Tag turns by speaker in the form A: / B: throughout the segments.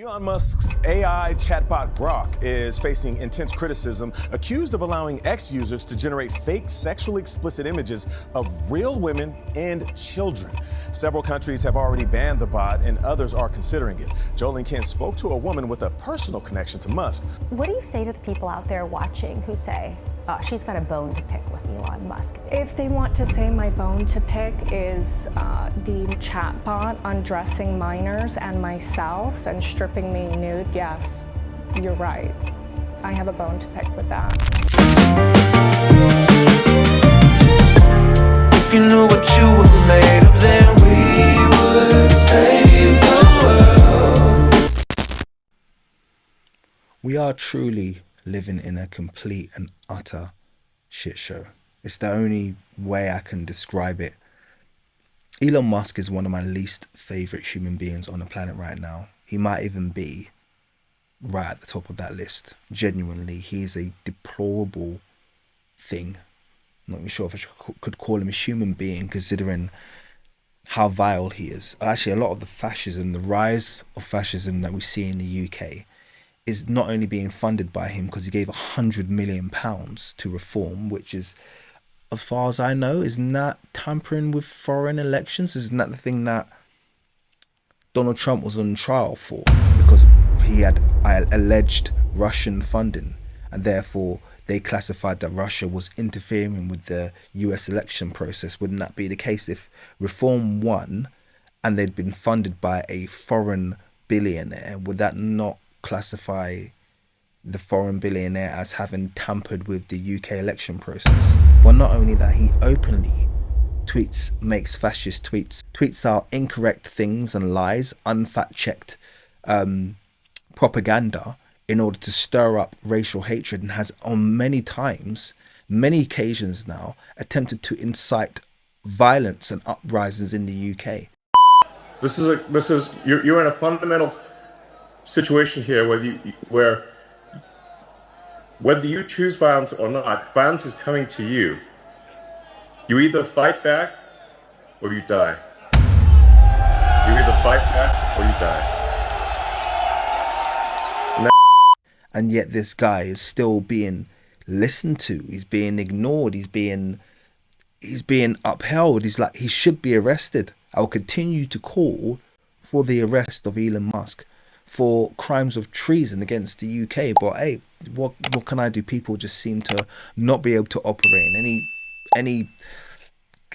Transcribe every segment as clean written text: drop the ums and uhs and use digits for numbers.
A: Elon Musk's AI chatbot Grok is facing intense criticism, accused of allowing X users to generate fake sexually explicit images of real women and children. Several countries have already banned the bot, and others are considering it. Jolene Kent spoke to a woman with a personal connection to Musk.
B: What do you say to the people out there watching who say, oh, she's got a bone to pick with Elon Musk?
C: If they want to say my bone to pick is the chatbot undressing minors and myself and stripping me nude, yes, you're right. I have a bone to pick with that.
D: If you knew what you were made of, then we would save the world.
E: We are truly living in a complete and utter shit show. It's the only way I can describe it. Elon Musk is one of my least favorite human beings on the planet right now. He might even be right at the top of that list. Genuinely, he's a deplorable thing. I'm not even sure if I could call him a human being, considering how vile he is. Actually, a lot of the fascism, the rise of fascism that we see in the UK is not only being funded by him because he gave £100 million to reform, which is, as far as I know, isn't that tampering with foreign elections? Isn't that the thing that Donald Trump was on trial for? Because he had alleged Russian funding, and therefore they classified that Russia was interfering with the US election process. Wouldn't that be the case if reform won and they'd been funded by a foreign billionaire? Would that not classify the foreign billionaire as having tampered with the UK election process? Well, not only that, he openly makes fascist tweets out incorrect things and lies, unfact-checked propaganda in order to stir up racial hatred, and has on many occasions now attempted to incite violence and uprisings in the UK.
F: You're in a fundamental situation here whether you choose violence or not, violence is coming to you. You either fight back or you die. You either fight back or you die.
E: And yet this guy is still being listened to. He's being ignored. He's being upheld. He should be arrested. I will continue to call for the arrest of Elon Musk for crimes of treason against the UK. But hey, what can I do? People just seem to not be able to operate in any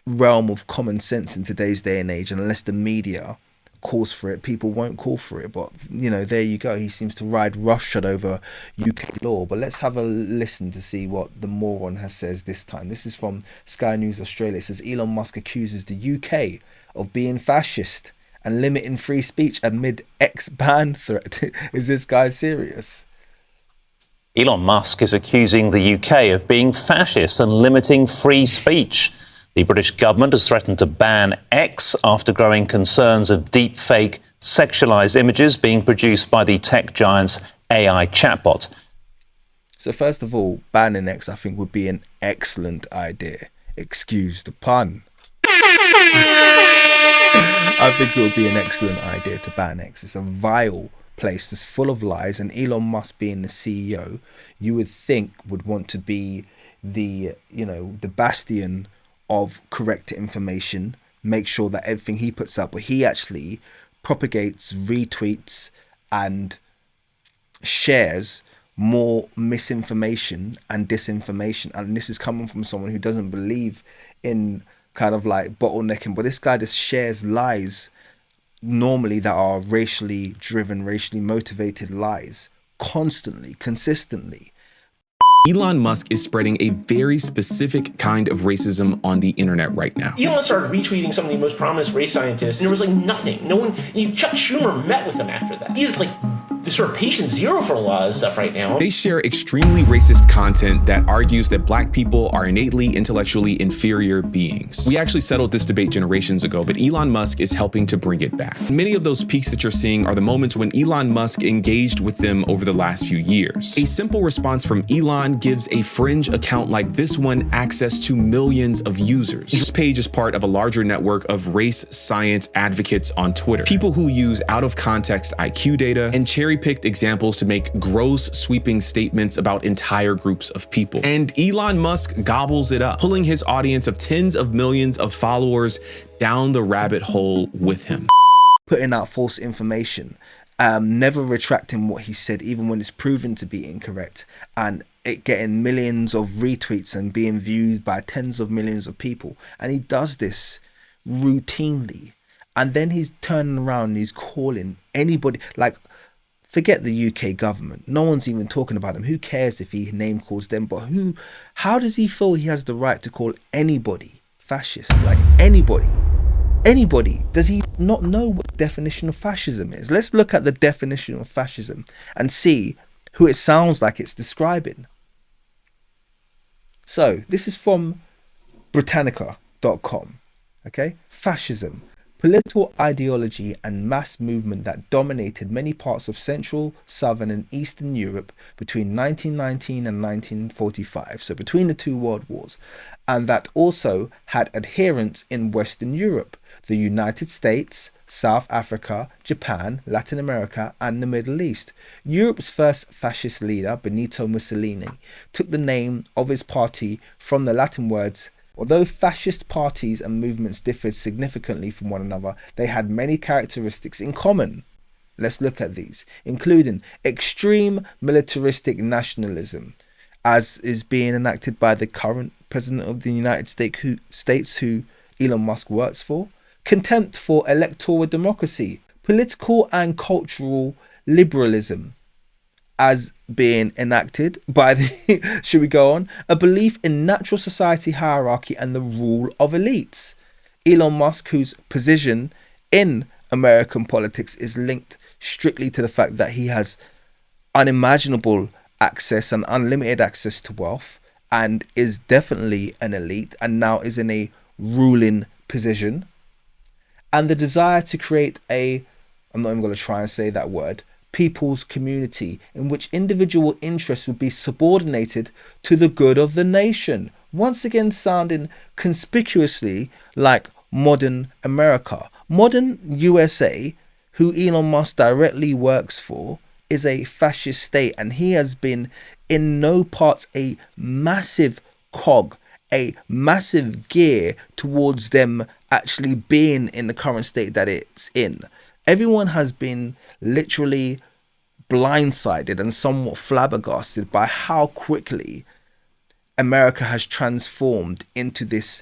E: realm of common sense in today's day and age, and unless the media calls for it, people won't call for it. But there you go. He seems to ride roughshod over UK law. But let's have a listen to see what the moron has says this time. This is from Sky News Australia. It says Elon Musk accuses the UK of being fascist and limiting free speech amid ban threat. Is this guy serious?
G: Elon Musk is accusing the UK of being fascist and limiting free speech. The British government has threatened to ban X after growing concerns of deep-fake sexualised images being produced by the tech giant's AI chatbot.
E: So first of all, banning X I think would be an excellent idea. Excuse the pun. I think it would be an excellent idea to ban X. It's a vile place that's full of lies, and Elon Musk being the CEO, you would think would want to be the bastion of correct information, make sure that everything he puts up, but he actually propagates, retweets and shares more misinformation and disinformation. And this is coming from someone who doesn't believe in kind of like bottlenecking, but this guy just shares lies normally that are racially driven, racially motivated lies constantly, consistently.
H: Elon Musk is spreading a very specific kind of racism on the internet right now.
I: Elon started retweeting some of the most prominent race scientists, and there was like nothing. No one, Chuck Schumer met with him after that. He is like sort of patient zero for a lot of stuff right now.
H: They share extremely racist content that argues that black people are innately intellectually inferior beings. We actually settled this debate generations ago, but Elon Musk is helping to bring it back. Many of those peaks that you're seeing are the moments when Elon Musk engaged with them over the last few years. A simple response from Elon gives a fringe account like this one access to millions of users. This page is part of a larger network of race science advocates on Twitter. People who use out of context IQ data and cherry-picked examples to make gross, sweeping statements about entire groups of people. And Elon Musk gobbles it up, pulling his audience of tens of millions of followers down the rabbit hole with him.
E: Putting out false information, never retracting what he said, even when it's proven to be incorrect, and it getting millions of retweets and being viewed by tens of millions of people. And he does this routinely. And then he's turning around and he's calling anybody, like, forget the UK government. No one's even talking about him. Who cares if he name calls them? But how does he feel he has the right to call anybody fascist? Like anybody? Anybody? Does he not know what the definition of fascism is? Let's look at the definition of fascism and see who it sounds like it's describing. So this is from Britannica.com. Okay, fascism. Political ideology and mass movement that dominated many parts of Central, Southern and Eastern Europe between 1919 and 1945, so between the two world wars, and that also had adherents in Western Europe, the United States, South Africa, Japan, Latin America and the Middle East. Europe's first fascist leader, Benito Mussolini, took the name of his party from the Latin words. Although fascist parties and movements differed significantly from one another, they had many characteristics in common. Let's look at these, including extreme militaristic nationalism, as is being enacted by the current president of the United States who Elon Musk works for, contempt for electoral democracy, political and cultural liberalism, as being enacted by the, should we go on? A belief in natural society hierarchy and the rule of elites. Elon Musk, whose position in American politics is linked strictly to the fact that he has unimaginable access and unlimited access to wealth and is definitely an elite and now is in a ruling position. And the desire to create I'm not even going to try and say that word, people's community in which individual interests would be subordinated to the good of the nation. Once again sounding conspicuously like modern America. Modern USA, who Elon Musk directly works for, is a fascist state, and he has been in no parts a massive cog, a massive gear towards them actually being in the current state that it's in. Everyone has been literally blindsided and somewhat flabbergasted by how quickly America has transformed into this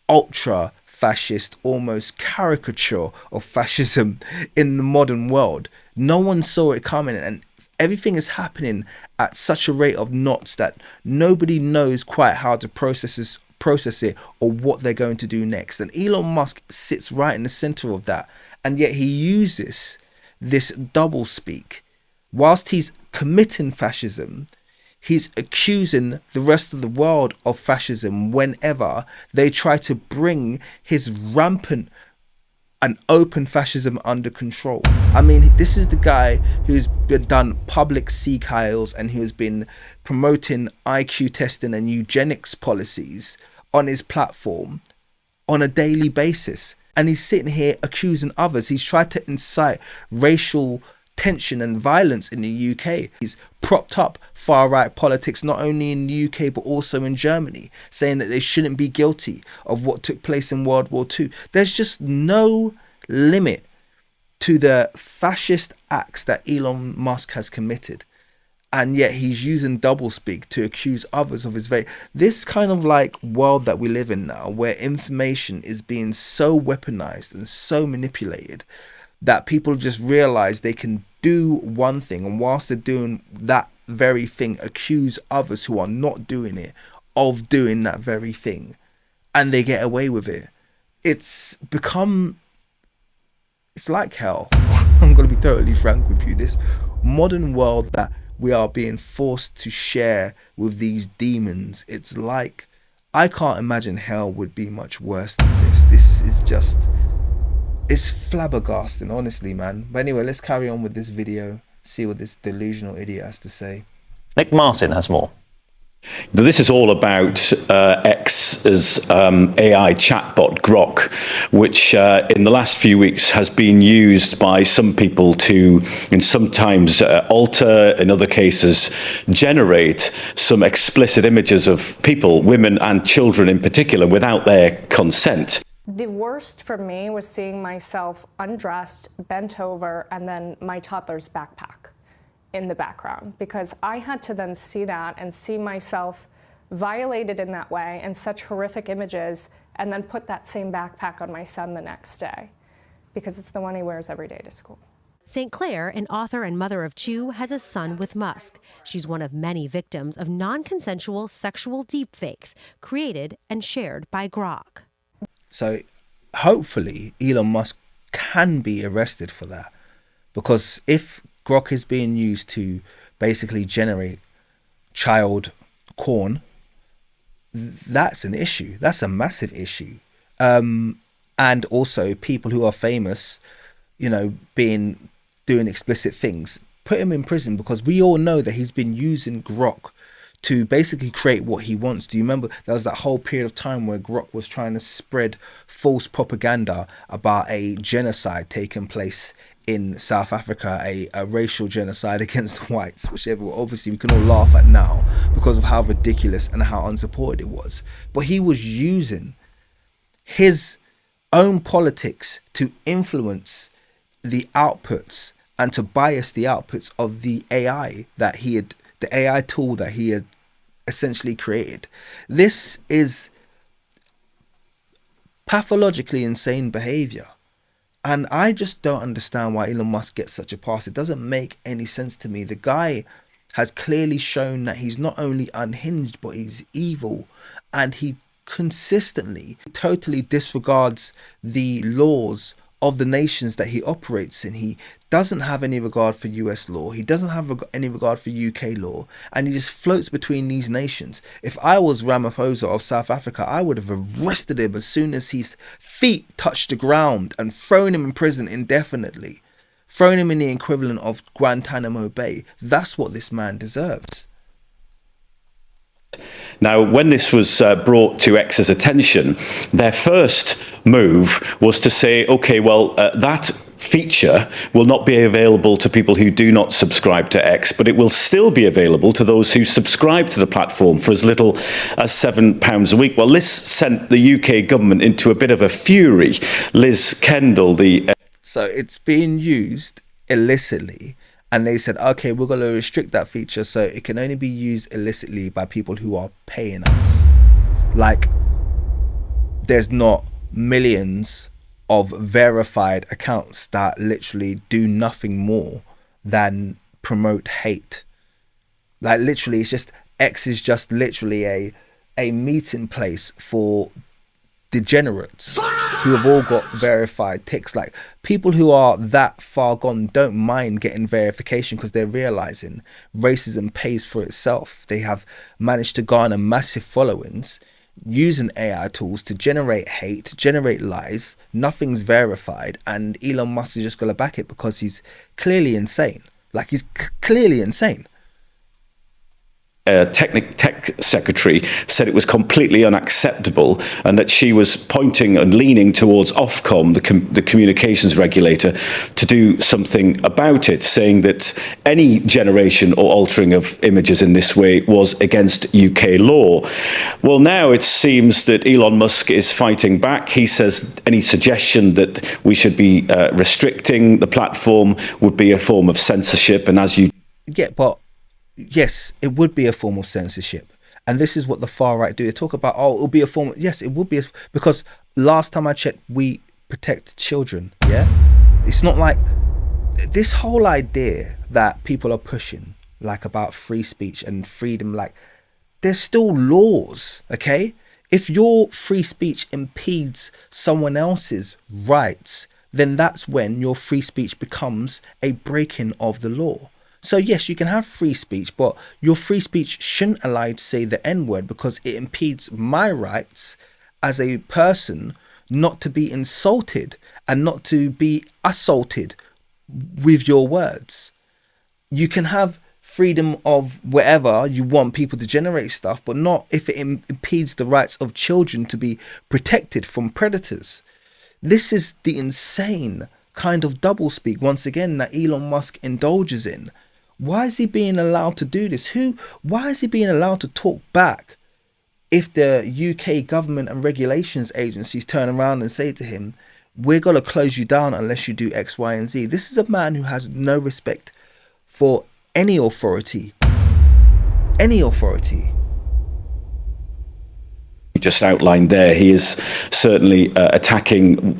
E: ultra fascist, almost caricature of fascism in the modern world. No one saw it coming, and everything is happening at such a rate of knots that nobody knows quite how to process it or what they're going to do next. And Elon Musk sits right in the center of that. And yet he uses this doublespeak. Whilst he's committing fascism, he's accusing the rest of the world of fascism whenever they try to bring his rampant and open fascism under control. I mean, this is the guy who's done public sea trials and who has been promoting IQ testing and eugenics policies on his platform on a daily basis. And he's sitting here accusing others. He's tried to incite racial tension and violence in the UK. He's propped up far-right politics, not only in the UK, but also in Germany, saying that they shouldn't be guilty of what took place in World War II. There's just no limit to the fascist acts that Elon Musk has committed. And yet he's using doublespeak to accuse others of his this kind of like world that we live in now, where information is being so weaponized and so manipulated that people just realize they can do one thing, and whilst they're doing that very thing, accuse others who are not doing it of doing that very thing, and they get away with it. It's like hell. I'm going to be totally frank with you. This modern world that we are being forced to share with these demons, it's like, I can't imagine hell would be much worse than this. This is just, it's flabbergasting, honestly, man. But anyway, let's carry on with this video, see what this delusional idiot has to say.
G: Nick Martin has more.
J: This is all about X's AI chatbot Grok, which in the last few weeks has been used by some people to, and sometimes alter, in other cases, generate some explicit images of people, women and children in particular, without their consent.
C: The worst for me was seeing myself undressed, bent over, and then my toddler's backpack in the background, because I had to then see that and see myself violated in that way and such horrific images, and then put that same backpack on my son the next day, because it's the one he wears every day to school.
K: St. Clair, an author and mother of two, has a son with Musk. She's one of many victims of non-consensual sexual deepfakes created and shared by Grok.
E: So hopefully Elon Musk can be arrested for that, because if Grok is being used to basically generate child porn, that's an issue. That's a massive issue. And also people who are famous, you know, doing explicit things, put him in prison, because we all know that he's been using Grok to basically create what he wants. Do you remember there was that whole period of time where Grok was trying to spread false propaganda about a genocide taking place in South Africa, a racial genocide against whites, which obviously we can all laugh at now because of how ridiculous and how unsupported it was. But he was using his own politics to influence the outputs and to bias the outputs of the AI that the AI tool that he had essentially created. This is pathologically insane behavior. And I just don't understand why Elon Musk gets such a pass. It doesn't make any sense to me. The guy has clearly shown that he's not only unhinged, but he's evil. And he consistently, totally disregards the laws of the nations that he operates in. He doesn't have any regard for US law. He doesn't have any regard for UK law. And he just floats between these nations. If I was Ramaphosa of South Africa, I would have arrested him as soon as his feet touched the ground and thrown him in prison indefinitely. Thrown him in the equivalent of Guantanamo Bay. That's what this man deserves.
J: Now, when this was brought to X's attention, their first move was to say, okay, well, that feature will not be available to people who do not subscribe to X, but it will still be available to those who subscribe to the platform for as little as £7 a week. Well, this sent the UK government into a bit of a fury. Liz Kendall,
E: So it's being used illicitly. And they said, okay, we're going to restrict that feature so it can only be used illicitly by people who are paying us. Like, there's not millions of verified accounts that literally do nothing more than promote hate. Like, literally, it's just, X is just literally a meeting place for degenerates who have all got verified ticks. Like, people who are that far gone don't mind getting verification because they're realizing racism pays for itself. They have managed to garner massive followings using AI tools to generate hate, generate lies. Nothing's verified, and Elon Musk is just going to back it because he's clearly insane. Like, he's clearly insane.
J: Tech secretary said it was completely unacceptable, and that she was pointing and leaning towards Ofcom, the communications regulator, to do something about it, saying that any generation or altering of images in this way was against UK law. Well, now it seems that Elon Musk is fighting back. He says any suggestion that we should be restricting the platform would be a form of censorship, and as you...
E: Yeah, but yes, it would be a form of censorship. And this is what the far right do. They talk about, oh, it'll be a form. Yes, it would be. Because last time I checked, we protect children. Yeah. It's not like this whole idea that people are pushing, like about free speech and freedom. Like, there's still laws. OK, if your free speech impedes someone else's rights, then that's when your free speech becomes a breaking of the law. So yes, you can have free speech, but your free speech shouldn't allow you to say the N-word, because it impedes my rights as a person not to be insulted and not to be assaulted with your words. You can have freedom of wherever you want people to generate stuff, but not if it impedes the rights of children to be protected from predators. This is the insane kind of doublespeak, once again, that Elon Musk indulges in. Why is he being allowed to do this? Why is he being allowed to talk back if the UK government and regulations agencies turn around and say to him, we're going to close you down unless you do X, Y, and Z? This is a man who has no respect for any authority. Any authority.
J: Just outlined there, he is certainly attacking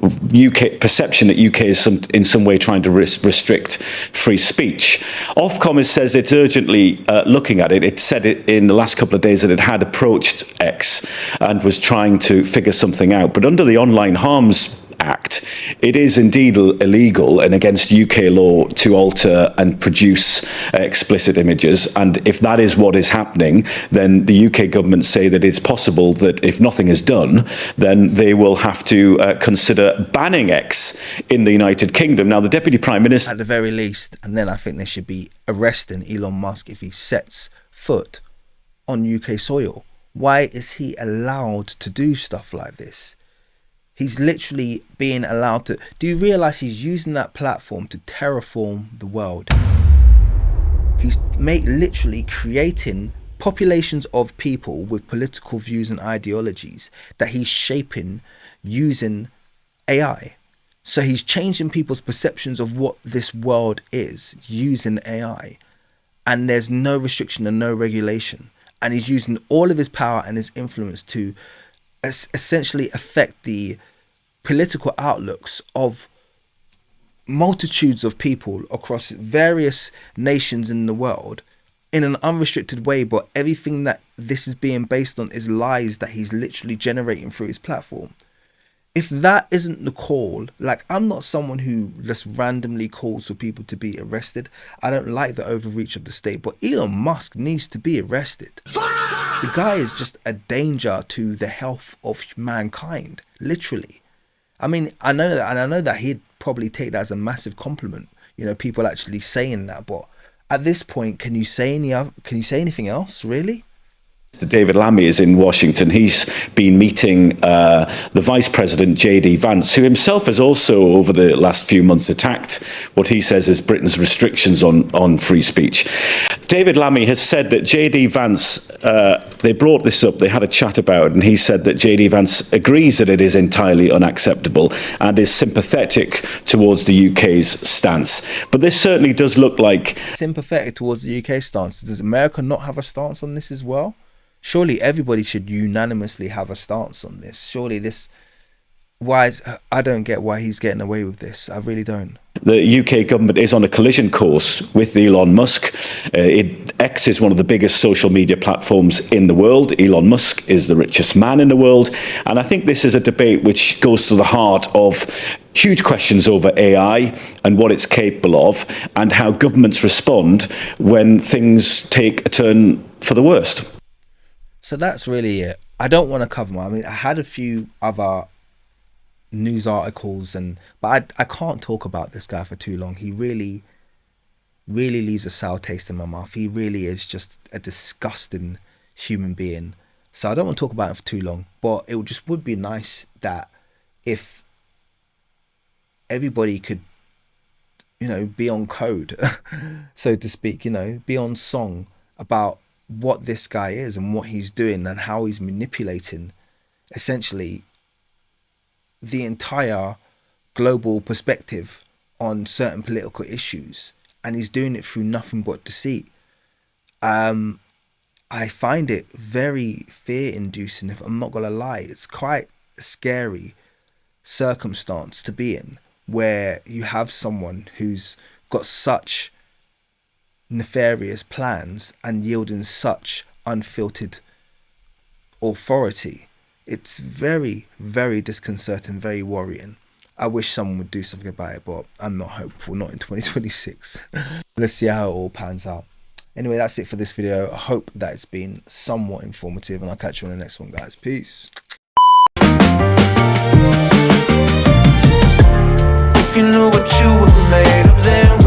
J: UK perception that UK is in some way trying to restrict free speech. Ofcom says it's urgently looking at it. It said it in the last couple of days that it had approached X and was trying to figure something out. But under the Online Harms Act, it is indeed illegal and against UK law to alter and produce explicit images. And if that is what is happening, then the UK government say that it's possible that if nothing is done, then they will have to consider banning X in the United Kingdom. Now, the Deputy Prime Minister...
E: At the very least, and then I think they should be arresting Elon Musk if he sets foot on UK soil. Why is he allowed to do stuff like this? He's literally being allowed to... Do you realise he's using that platform to terraform the world? He's literally creating populations of people with political views and ideologies that he's shaping using AI. So he's changing people's perceptions of what this world is using AI. And there's no restriction and no regulation. And he's using all of his power and his influence to essentially affect the political outlooks of multitudes of people across various nations in the world in an unrestricted way. But everything that this is being based on is lies that he's literally generating through his platform. If that isn't the call, like, I'm not someone who just randomly calls for people to be arrested. I don't like the overreach of the state, but Elon Musk needs to be arrested. The guy is just a danger to the health of mankind, literally. I mean, I know that, and I know that he'd probably take that as a massive compliment, you know, people actually saying that. But at this point, can you say anything else, really?
J: David Lammy is in Washington. He's been meeting the Vice President, J.D. Vance, who himself has also, over the last few months, attacked what he says is Britain's restrictions on free speech. David Lammy has said that J.D. Vance, they brought this up, they had a chat about it, and he said that J.D. Vance agrees that it is entirely unacceptable and is sympathetic towards the UK's stance. But this certainly does look like...
E: Sympathetic towards the UK stance. Does America not have a stance on this as well? Surely everybody should unanimously have a stance on this. Surely this... I don't get why he's getting away with this. I really don't.
J: The UK government is on a collision course with Elon Musk. X is one of the biggest social media platforms in the world. Elon Musk is the richest man in the world. And I think this is a debate which goes to the heart of huge questions over AI and what it's capable of, and how governments respond when things take a turn for the worst.
E: So that's really it. I don't want to cover more. I mean, I had a few other news articles, but I can't talk about this guy for too long. He really leaves a sour taste in my mouth. He really is just a disgusting human being. So I don't want to talk about it for too long, but it would be nice that if everybody could, you know, be on code, so to speak, you know, be on song about what this guy is and what he's doing and how he's manipulating essentially the entire global perspective on certain political issues, and he's doing it through nothing but deceit. I find it very fear-inducing, if I'm not gonna lie. It's quite a scary circumstance to be in, where you have someone who's got such nefarious plans and yielding such unfiltered authority. It's very, very disconcerting, very worrying. I wish someone would do something about it, but I'm not hopeful, not in 2026. Let's see how it all pans out. Anyway, that's it for this video. I hope that it's been somewhat informative, and I'll catch you on the next one, guys. Peace.
D: If you knew what you were made of, then